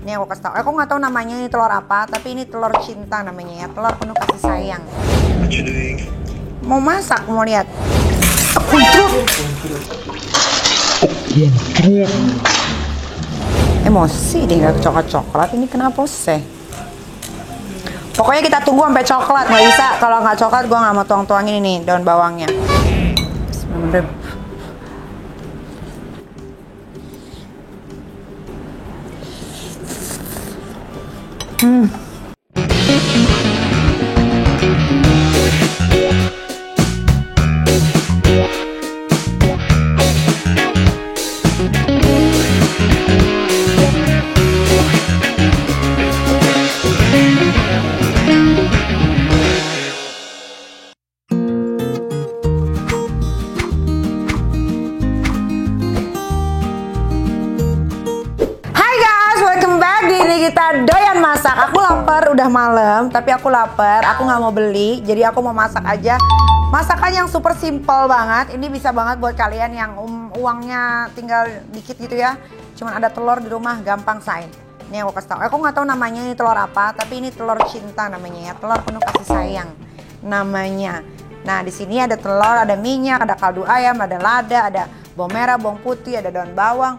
Ini aku kasih tau. Aku nggak tahu namanya ini telur apa, tapi ini telur cinta namanya ya. Telur penuh kasih sayang. What you doing? Mau masak, mau lihat. Emosi deh nggak coklat-coklat. Ini kenapa sih? Pokoknya kita tunggu sampai coklat, nggak bisa. Kalau nggak coklat, gue nggak mau tuang-tuangin ini daun bawangnya. Bismillahirrahmanirrahim. Kita doyan masak. Aku lapar, udah malam, tapi aku lapar. Aku nggak mau beli, jadi aku mau masak aja. Masakan yang super simple banget. Ini bisa banget buat kalian yang uangnya tinggal dikit gitu ya. Cuman ada telur di rumah, gampang sain. Ini aku kasih tau. Aku nggak tahu namanya ini telur apa, tapi ini telur cinta namanya ya. Telur penuh kasih sayang namanya. Nah di sini ada telur, ada minyak, ada kaldu ayam, ada lada, ada bawang merah, bawang putih, ada daun bawang.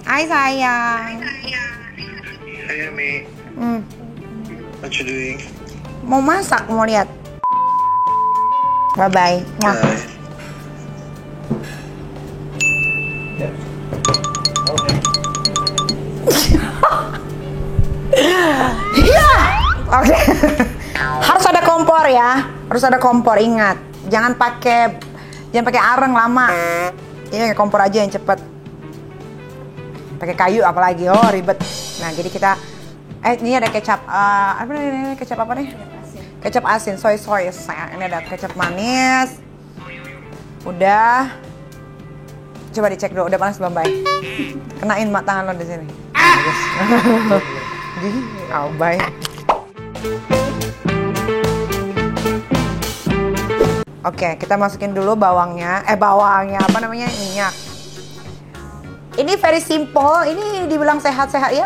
Hai sayang. Hey, Ami. What you doing? Mau masak, mau lihat. Bye bye. Wah. Iya. Oke. Harus ada kompor ya. Harus ada kompor, ingat. Jangan pakai areng lama. Ini pakai kompor aja yang cepet. Pakai kayu apalagi, oh ribet. Nah jadi kita ini ada kecap apa nih, kecap apa nih? Kecap asin, soy sayang. Ini ada kecap manis. Udah, coba dicek dulu, udah panas belum, Bay? Kenain tangan lo di sini. Bay. Oke, kita masukin dulu bawangnya apa namanya, minyak. Ini very simple, ini dibilang sehat-sehat ya,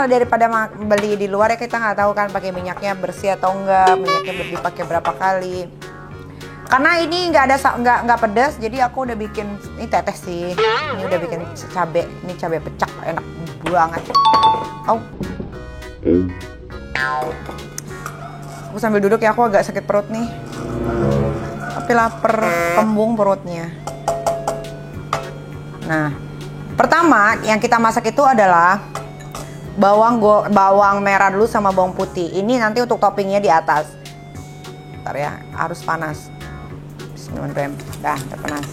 daripada beli di luar ya. Kita nggak tahu kan pakai minyaknya bersih atau enggak, minyaknya dipakai berapa kali. Karena ini nggak pedas, jadi aku udah bikin ini teteh sih. Ini udah bikin cabe, ini cabe pecak, enak banget. Aku sambil duduk ya, aku agak sakit perut nih, tapi lapar, kembung perutnya. Nah. Pertama yang kita masak itu adalah bawang merah dulu sama bawang putih. Ini nanti untuk toppingnya di atas. Bentar ya, harus panas. Bismillahirrahmanirrahim. Dah panas.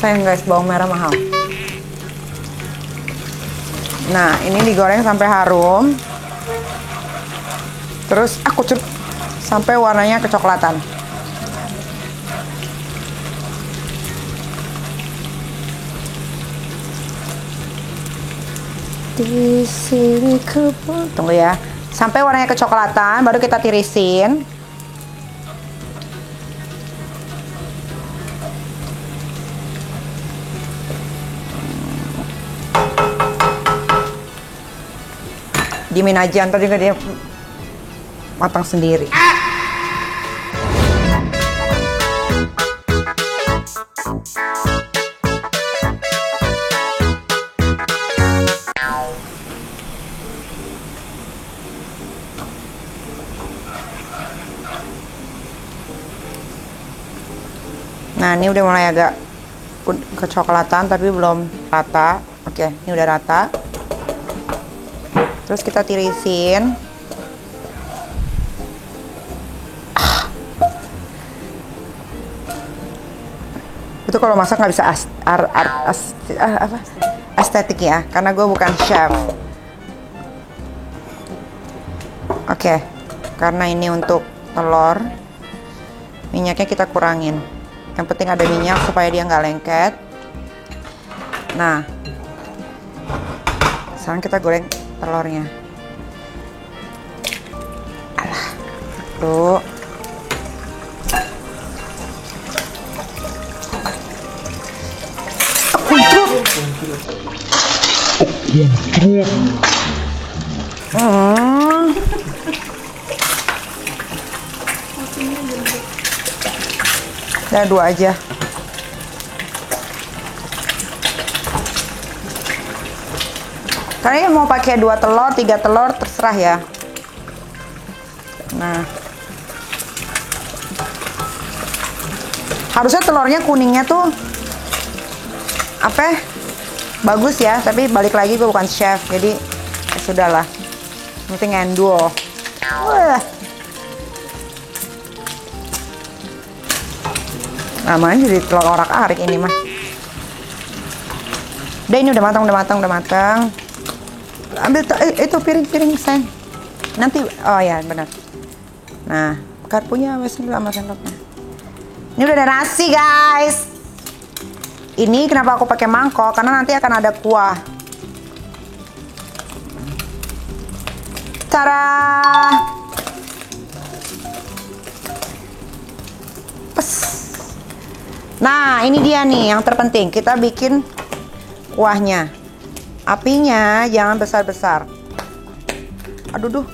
Sayang guys, bawang merah mahal. Nah, ini digoreng sampai harum. Terus aku sampai warnanya kecoklatan. Di sini tunggu ya, sampai warnanya kecoklatan, baru kita tirisin. Dimin aja, ntar juga dia matang sendiri. Nah ini udah mulai agak kecoklatan tapi belum rata. Oke, ini udah rata. Terus kita tirisin. Itu kalau masak nggak bisa estetik ya, karena gue bukan chef. Oke, karena ini untuk telur, minyaknya kita kurangin. Yang penting ada minyak supaya dia nggak lengket. Nah, sekarang kita goreng telurnya. Alah, tuh. Udah 2 aja. Kalian mau pakai 2 telur, 3 telur, terserah ya. Nah, harusnya telurnya kuningnya tuh apa? Bagus ya, tapi balik lagi gue bukan chef, jadi ya sudahlah. Penting endul. Wah. Namanya jadi telur orak-arik ini mah. Udah, ini udah matang. Ambil itu piring sayang. Nanti, oh ya benar. Nah, garpunya mesin dulu sama sendoknya. Ini udah ada nasi guys. Ini kenapa aku pakai mangkok? Karena nanti akan ada kuah. Tada! Pes. Nah, ini dia nih yang terpenting. Kita bikin kuahnya. Apinya jangan besar-besar. Aduh duh.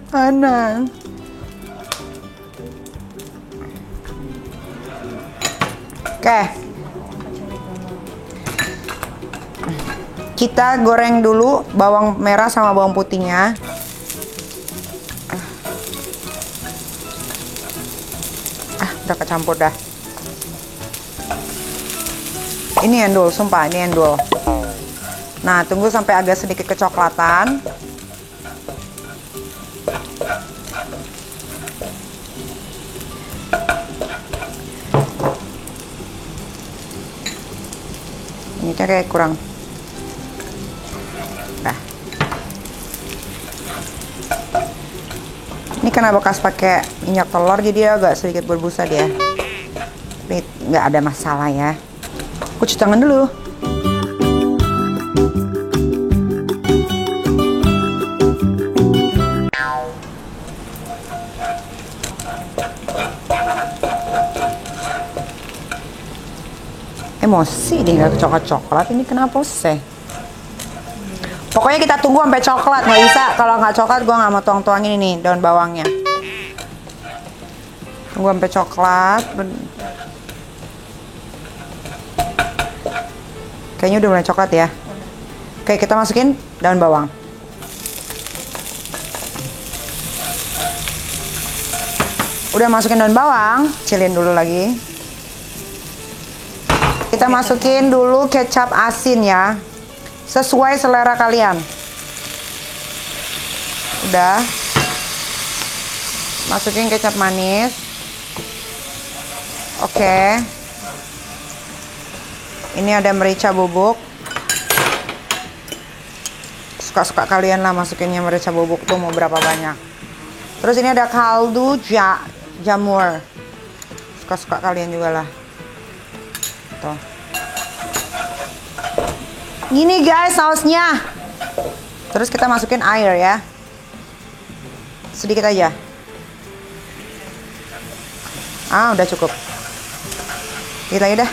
Panas. Oke. Kita goreng dulu bawang merah sama bawang putihnya. Udah kecampur dah. Ini endul, sumpah ini endul. Nah, tunggu sampai agak sedikit kecoklatan. Ini kayak kurang. Nah. Ini karena bekas pakai minyak telur jadi agak sedikit berbusa dia. Tapi nggak ada masalah ya. Aku cuci tangan dulu. Emosi dia nggak coklat-coklat. Ini kenapa sih? Pokoknya kita tunggu sampai coklat. Nggak bisa kalau nggak coklat gue nggak mau tuang-tuangin ini daun bawangnya. Tunggu sampai coklat. Kayaknya udah mulai coklat ya. Oke, kita masukin daun bawang. Udah masukin daun bawang, cilin dulu lagi. Kita masukin dulu kecap asin ya. Sesuai selera kalian. Udah. Masukin kecap manis. Oke. Ini ada merica bubuk. Suka-suka kalian lah masukinnya merica bubuk tuh mau berapa banyak. Terus ini ada kaldu jamur. Suka-suka kalian juga lah. Tuh. Gini guys sausnya. Terus kita masukin air ya. Sedikit aja. Udah cukup. Dikit lagi dah.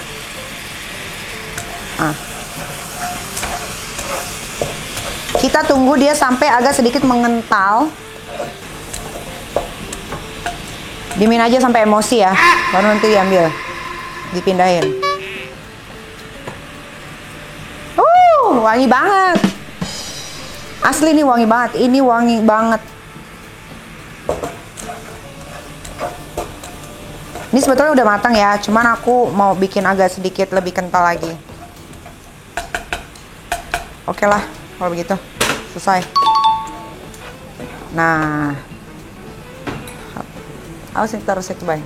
Kita tunggu dia sampai agak sedikit mengental. Dimin aja sampai emosi ya. Baru nanti diambil. Dipindahin. Wangi banget. Asli nih wangi banget. Ini wangi banget. Ini sebetulnya udah matang ya. Cuman aku mau bikin agak sedikit lebih kental lagi. Oke lah, kalau begitu. Selesai. Nah. Awas ini taruh situ, Bay.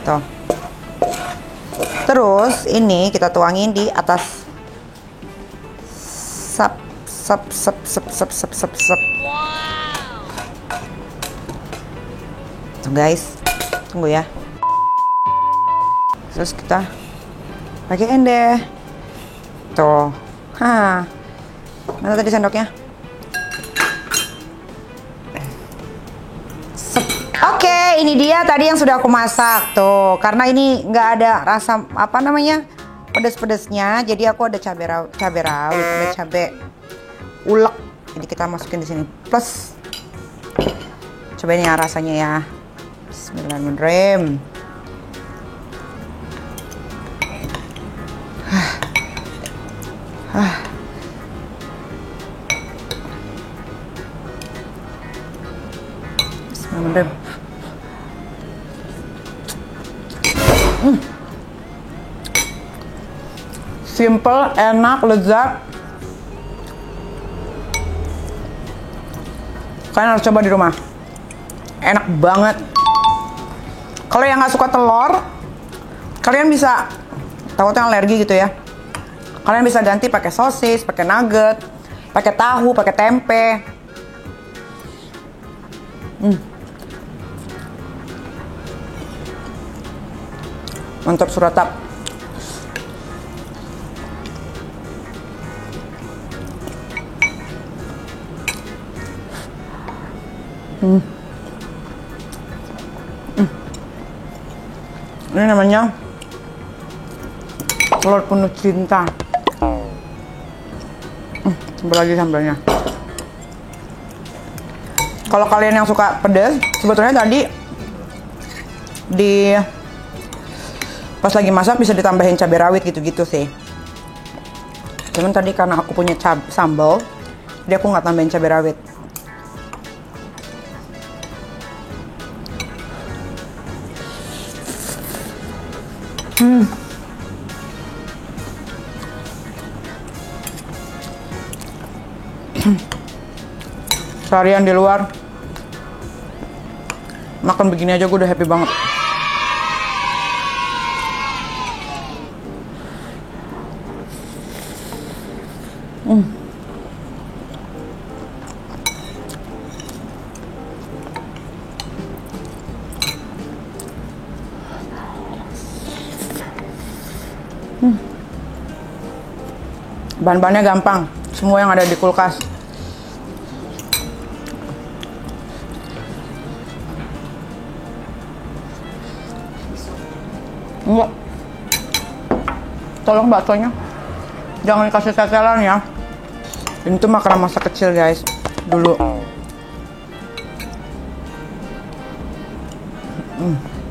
Tuh. Terus ini kita tuangin di atas. Sep. Tuh guys, tunggu ya. Terus kita pakein deh. Tuh, mana tadi sendoknya? Sep. Oke, ini dia tadi yang sudah aku masak tuh. Karena ini nggak ada rasa apa namanya pedes-pedesnya, jadi aku ada cabai rawit, ada cabai ulek. Jadi kita masukin di sini. Plus, cobain ya rasanya ya. Bismillahirrahmanirrahim. Bismillahirrahmanirrahim. Simple, enak, lezat. Kalian harus coba di rumah. Enak banget. Kalau yang nggak suka telur, kalian bisa, takutnya alergi gitu ya. Kalian bisa ganti pakai sosis, pakai nugget, pakai tahu, pakai tempe. Mantap suratap. Ini namanya telur penuh cinta. Coba lagi sambalnya. Kalau kalian yang suka pedas, sebetulnya tadi di pas lagi masak bisa ditambahin cabai rawit gitu-gitu sih. Cuman tadi karena aku punya sambal, jadi aku nggak tambahin cabai rawit. Seharian di luar makan begini aja gue udah happy banget. Bahan-bahannya gampang, semua yang ada di kulkas. Enggak. Tolong baksonya jangan dikasih tetelan ya. Ini tuh makanan masa kecil guys, dulu.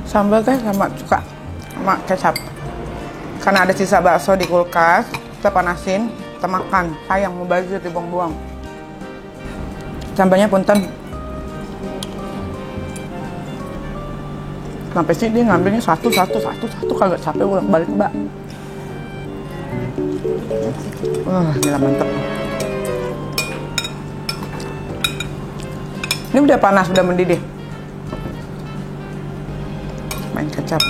Sambal guys sama suka sama kecap. Karena ada sisa bakso di kulkas, kita panasin, kita makan. Sayang mau bazir dibuang-buang. Sambalnya punten. Sampai sih dia ngambilnya satu kagak capek bolak-balik mbak. Gila mantep. Ini udah panas, udah mendidih. Main kecap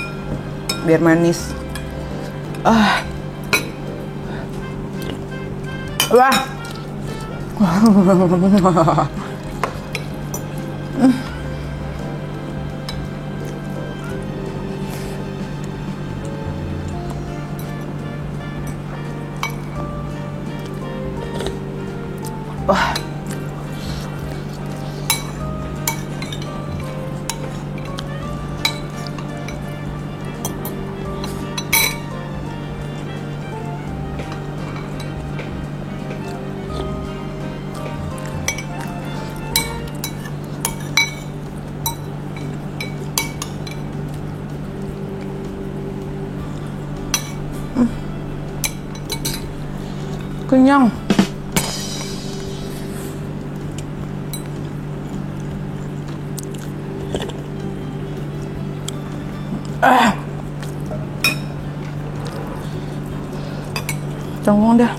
biar manis. Wah. Kenyang. Congong dah.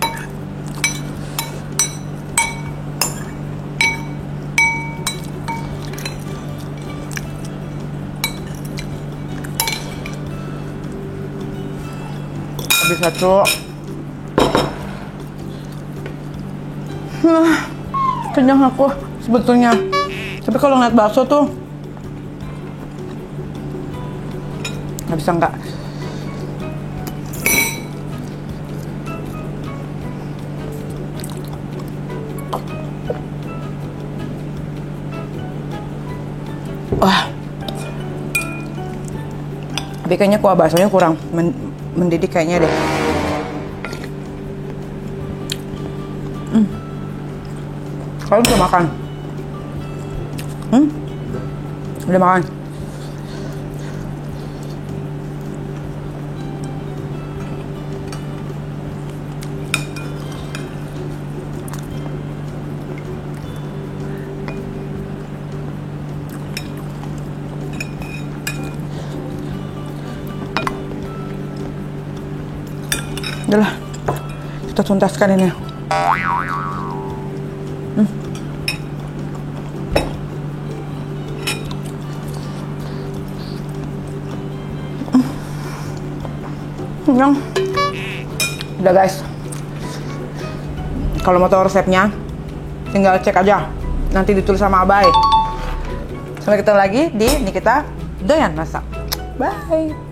Habis satu. Kenyang aku sebetulnya. Tapi kalau ngeliat bakso tuh nggak bisa nggak. Wah, Tapi kayaknya kuah baksonya kurang mendidih kayaknya deh. Kalian udah makan? Udah makan? Udahlah, kita tuntaskan ini. Kenyang. Udah guys. Kalau mau tahu resepnya, tinggal cek aja. Nanti ditulis sama Abai. Sampai ketemu lagi di Nikita Doyan Masak. Bye.